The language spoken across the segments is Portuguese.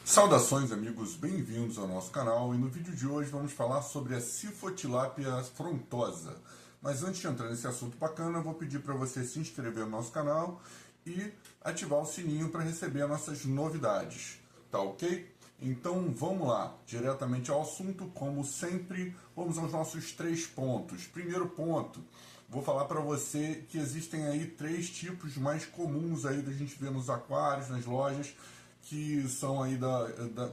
Saudações amigos, bem-vindos ao nosso canal e no vídeo de hoje vamos falar sobre a Cifotilápia frontosa. Mas antes de entrar nesse assunto bacana, eu vou pedir para você se inscrever no nosso canal e ativar o sininho para receber as nossas novidades, tá ok? Então vamos lá, diretamente ao assunto, como sempre, vamos aos nossos 3 pontos. Primeiro ponto, vou falar para você que existem aí 3 tipos mais comuns aí da gente ver nos aquários, nas lojas, que são aí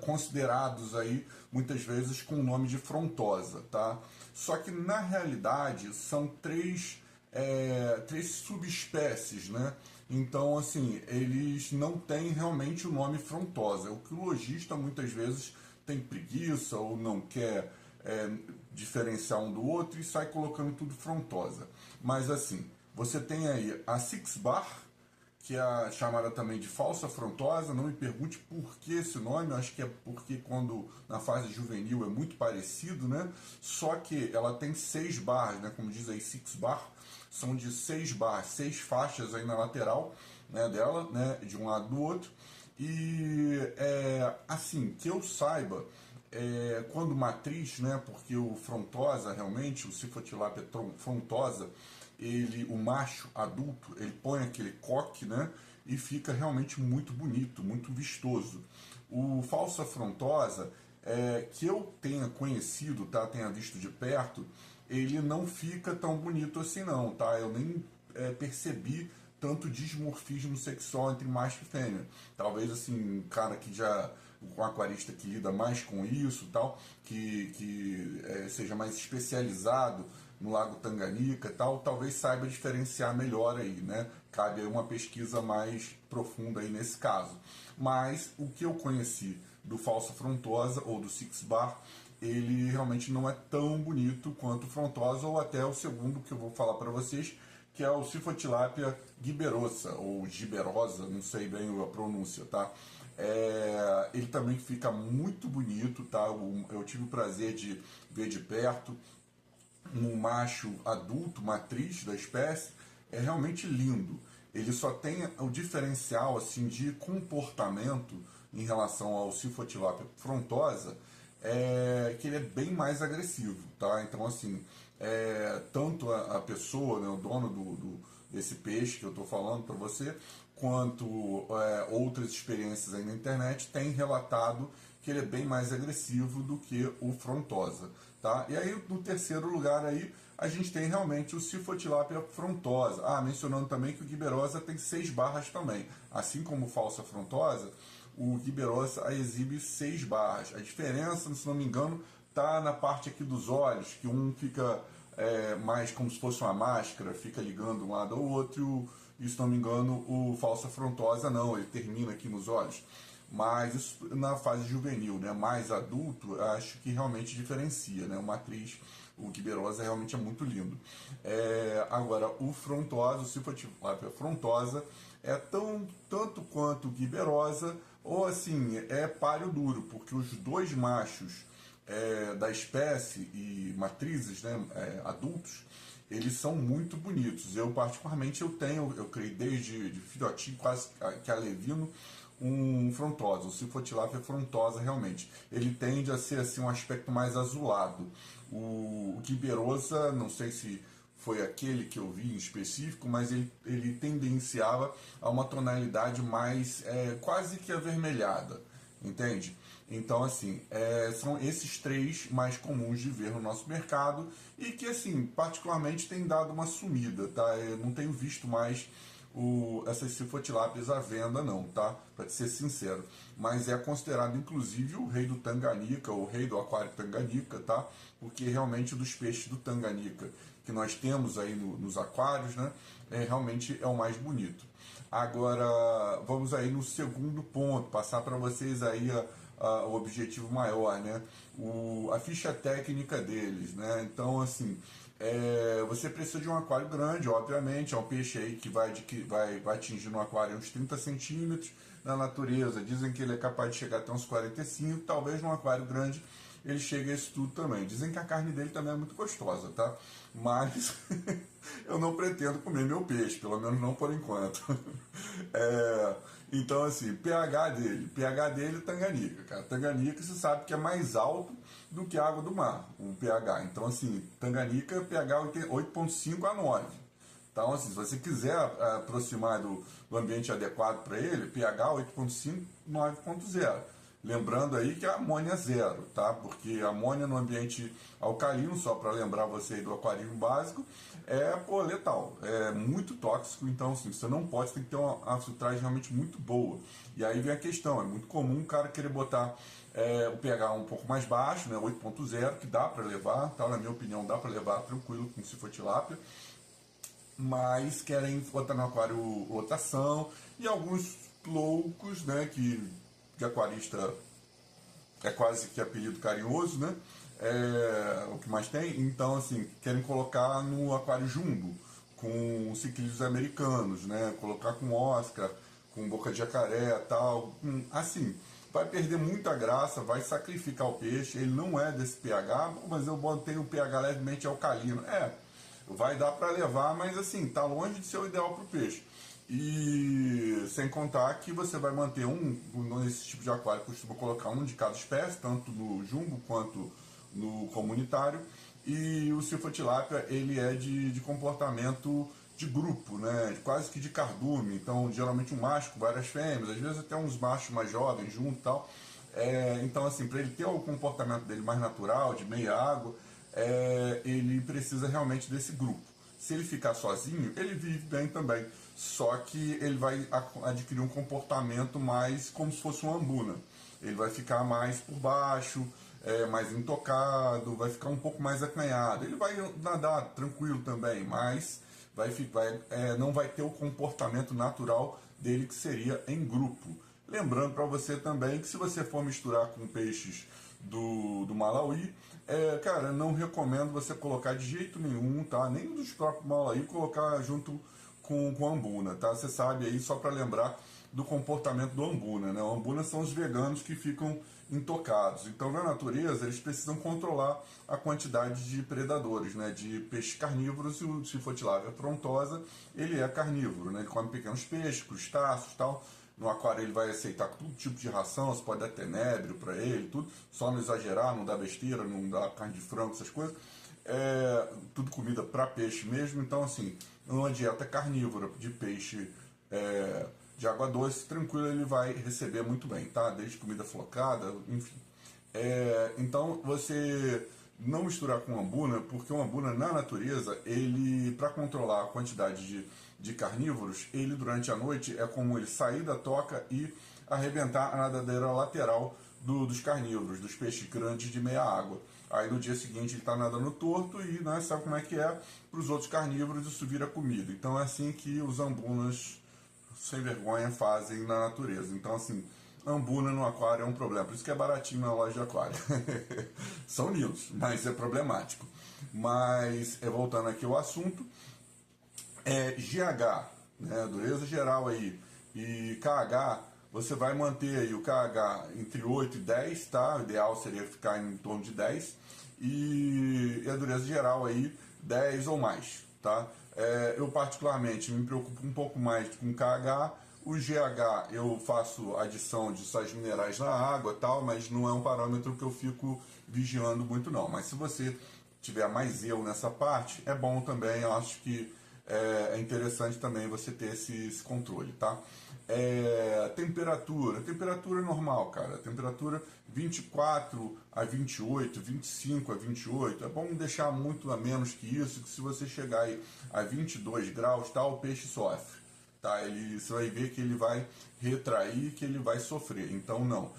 considerados aí muitas vezes com o nome de frontosa, tá? Só que na realidade são três subespécies, né? Então, assim, eles não têm realmente o nome frontosa. O que o lojista muitas vezes tem preguiça ou não quer diferenciar um do outro e sai colocando tudo frontosa. Mas assim, você tem aí a Six Bar, que é chamada também de falsa frontosa. Não me pergunte por que esse nome, eu acho que é porque quando na fase juvenil é muito parecido, né? Só que ela tem 6 barras, né? Como diz aí, 6 bar, são de 6 barras, 6 faixas aí na lateral, né, dela, né? De um lado do outro. E assim, que eu saiba, quando matriz, né? Porque o frontosa realmente, o Cifotilápia frontosa, o macho adulto, ele põe aquele coque, né? E fica realmente muito bonito, muito vistoso. O falsa frontosa, que eu tenha conhecido, tá? Tenha visto de perto, ele não fica tão bonito assim não, tá? Eu nem percebi tanto dismorfismo sexual entre macho e fêmea. Talvez assim, um cara que já um aquarista que lida mais com isso, tal, que seja mais especializado no Lago Tanganica e tal, talvez saiba diferenciar melhor aí, né? Cabe aí uma pesquisa mais profunda aí nesse caso. Mas o que eu conheci do falsa frontosa ou do Six Bar, ele realmente não é tão bonito quanto o frontosa ou até o segundo que eu vou falar para vocês, que é o Cifotilápia giberosa ou giberosa, não sei bem a pronúncia, tá? Ele também fica muito bonito, tá? Eu tive o prazer de ver de perto um macho adulto, matriz da espécie, é realmente lindo. Ele só tem o diferencial assim de comportamento em relação ao Cifotilápia frontosa, que ele é bem mais agressivo, tá? Então assim, tanto a pessoa, né, o dono desse peixe que eu estou falando para você, quanto outras experiências aí na internet têm relatado que ele é bem mais agressivo do que o frontosa, tá? E aí no terceiro lugar aí a gente tem realmente o Cifotilápia frontosa. Mencionando também que o giberosa tem 6 barras também, assim como o falsa frontosa, o giberosa exibe 6 barras. A diferença, se não me engano, tá na parte aqui dos olhos, que um fica mais como se fosse uma máscara, fica ligando um lado ao outro, e se não me engano o falsa frontosa não, ele termina aqui nos olhos. Mas isso na fase juvenil, né? Mais adulto, acho que realmente diferencia, né? Uma atriz, o giberosa realmente é muito lindo. Agora, o frontosa, o Cifotilápia frontosa, tanto quanto o giberosa, ou assim, é páreo duro, porque os dois machos da espécie e matrizes, né, adultos, eles são muito bonitos. Eu particularmente eu criei desde de filhotinho, quase que alevino, um frontosa, o Cifotilápia frontosa realmente. Ele tende a ser assim um aspecto mais azulado. O giberosa, não sei se foi aquele que eu vi em específico, mas ele tendenciava a uma tonalidade mais quase que avermelhada, entende? Então, assim, são esses 3 mais comuns de ver no nosso mercado e que, assim, particularmente tem dado uma sumida, tá? Eu não tenho visto mais essas cifotilápias à venda, não, tá? Para ser sincero. Mas é considerado, inclusive, o rei do Tanganica, o rei do aquário Tanganica, tá? Porque realmente dos peixes do Tanganica que nós temos aí nos aquários, né? Realmente é o mais bonito. Agora, vamos aí no segundo ponto, passar para vocês aí o objetivo maior, né? A ficha técnica deles, né? Então, assim, você precisa de um aquário grande, obviamente, é um peixe aí que vai atingir no aquário uns 30 centímetros. Na natureza, dizem que ele é capaz de chegar até uns 45, talvez num aquário grande ele chega a isso tudo também. Dizem que a carne dele também é muito gostosa, tá? Mas eu não pretendo comer meu peixe, pelo menos não por enquanto. Então, assim, pH dele Tanganica, cara. Tanganica você sabe que é mais alto do que a água do mar, o pH. Então, assim, Tanganica, pH 8,5 a 9. Então, assim, se você quiser aproximar do ambiente adequado para ele, pH 8,5, 9,0. Lembrando aí que a amônia é zero, tá? Porque a amônia no ambiente alcalino, só para lembrar você aí do aquarismo básico, é letal, é muito tóxico. Então, assim, você não pode, você tem que ter uma filtragem realmente muito boa. E aí vem a questão, é muito comum o cara querer botar o pH um pouco mais baixo, né, 8,0, que dá para levar, tá? Na minha opinião, dá para levar tranquilo com Sifotilápia, mas querem botar no aquário lotação, e alguns loucos, né, que de aquarista é quase que apelido carinhoso, né, o que mais tem, então assim, querem colocar no aquário jumbo, com ciclídeos americanos, né, colocar com Oscar, com boca de jacaré, tal, assim, vai perder muita graça, vai sacrificar o peixe, ele não é desse pH, mas eu botei o pH levemente alcalino, vai dar para levar, mas assim, tá longe de ser o ideal para o peixe. E sem contar que você vai manter nesse tipo de aquário, costuma colocar um de cada espécie, tanto no jumbo quanto no comunitário. E o Sifotilápia, ele é de comportamento de grupo, né? Quase que de cardume. Então, geralmente um macho com várias fêmeas, às vezes até uns machos mais jovens junto e tal. Então, assim, para ele ter o comportamento dele mais natural, de meia água, ele precisa realmente desse grupo. Se ele ficar sozinho, ele vive bem também. Só que ele vai adquirir um comportamento mais como se fosse uma ambuna. Ele vai ficar mais por baixo, mais intocado, vai ficar um pouco mais acanhado. Ele vai nadar tranquilo também, mas não vai ter o comportamento natural dele, que seria em grupo. Lembrando para você também que se você for misturar com peixes do Malawi, cara, não recomendo você colocar de jeito nenhum, tá? Nem dos próprios Malawi, colocar junto com ambuna, tá? Você sabe aí, só para lembrar do comportamento do ambuna, né? O ambuna são os veganos que ficam intocados. Então, na natureza, eles precisam controlar a quantidade de predadores, né? De peixes carnívoros, e o Sifotilápia frontosa, ele é carnívoro, né? Ele come pequenos peixes, crustáceos e tal. No aquário ele vai aceitar todo tipo de ração, você pode dar tenébrio para ele, tudo, só não exagerar, não dar besteira, não dar carne de frango, essas coisas. Tudo comida para peixe mesmo. Então, assim, numa dieta carnívora de peixe de água doce, tranquilo, ele vai receber muito bem, tá? Desde comida flocada, enfim. Então, você não misturar com ambuna, porque o ambuna na natureza, ele, para controlar a quantidade de carnívoros, ele durante a noite é como ele sair da toca e arrebentar a nadadeira lateral dos carnívoros, dos peixes grandes de meia água. Aí no dia seguinte ele está nadando torto e, né, sabe como é que é, para os outros carnívoros isso vira comida. Então é assim que os ambunas sem vergonha fazem na natureza. Então, assim, ambuna no aquário é um problema. Por isso que é baratinho na loja de aquário. São lindos, mas é problemático. Mas, voltando aqui ao assunto, GH, né, dureza geral aí, e KH, você vai manter aí o KH entre 8 e 10, tá? O ideal seria ficar em torno de 10. E a dureza geral aí, 10 ou mais, tá? Eu particularmente me preocupo um pouco mais com KH. O GH eu faço adição de sais minerais na água e tal, mas não é um parâmetro que eu fico vigiando muito não. Mas se você tiver mais eu nessa parte, é bom também. Eu acho que é interessante também você ter esse controle, tá? Temperatura normal, cara. Temperatura 24 a 28, 25 a 28. É bom deixar muito a menos que isso, que se você chegar aí a 22 graus, tá, o peixe sofre. Tá? Você vai ver que ele vai retrair, que ele vai sofrer. Então, não.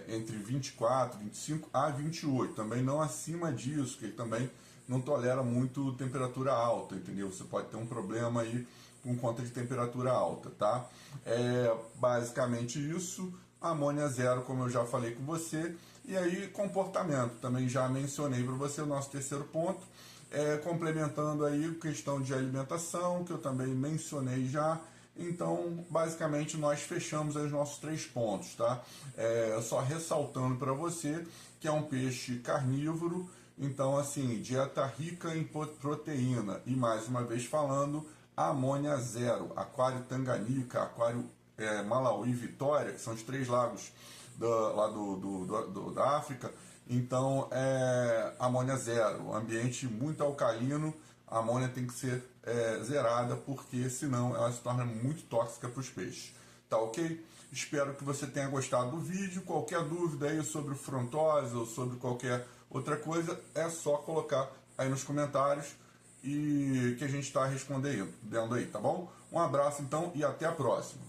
Entre 24, 25 a 28. Também não acima disso, que ele também não tolera muito temperatura alta, entendeu? Você pode ter um problema aí por conta de temperatura alta, tá? Basicamente isso. Amônia zero, como eu já falei com você. E aí, comportamento. Também já mencionei para você o nosso terceiro ponto. Complementando aí questão de alimentação, que eu também mencionei já. Então, basicamente, nós fechamos os nossos 3 pontos, tá? Só ressaltando para você que é um peixe carnívoro, então, assim, dieta rica em proteína. E, mais uma vez falando, amônia zero. Aquário Tanganica, Aquário Malawi e Vitória, que são os 3 lagos lá da África. Então, amônia zero. Ambiente muito alcalino, a amônia tem que ser zerada, porque senão ela se torna muito tóxica para os peixes. Tá ok? Espero que você tenha gostado do vídeo. Qualquer dúvida aí sobre o frontosa ou sobre qualquer outra coisa, é só colocar aí nos comentários e que a gente está respondendo aí, tá bom? Um abraço então e até a próxima.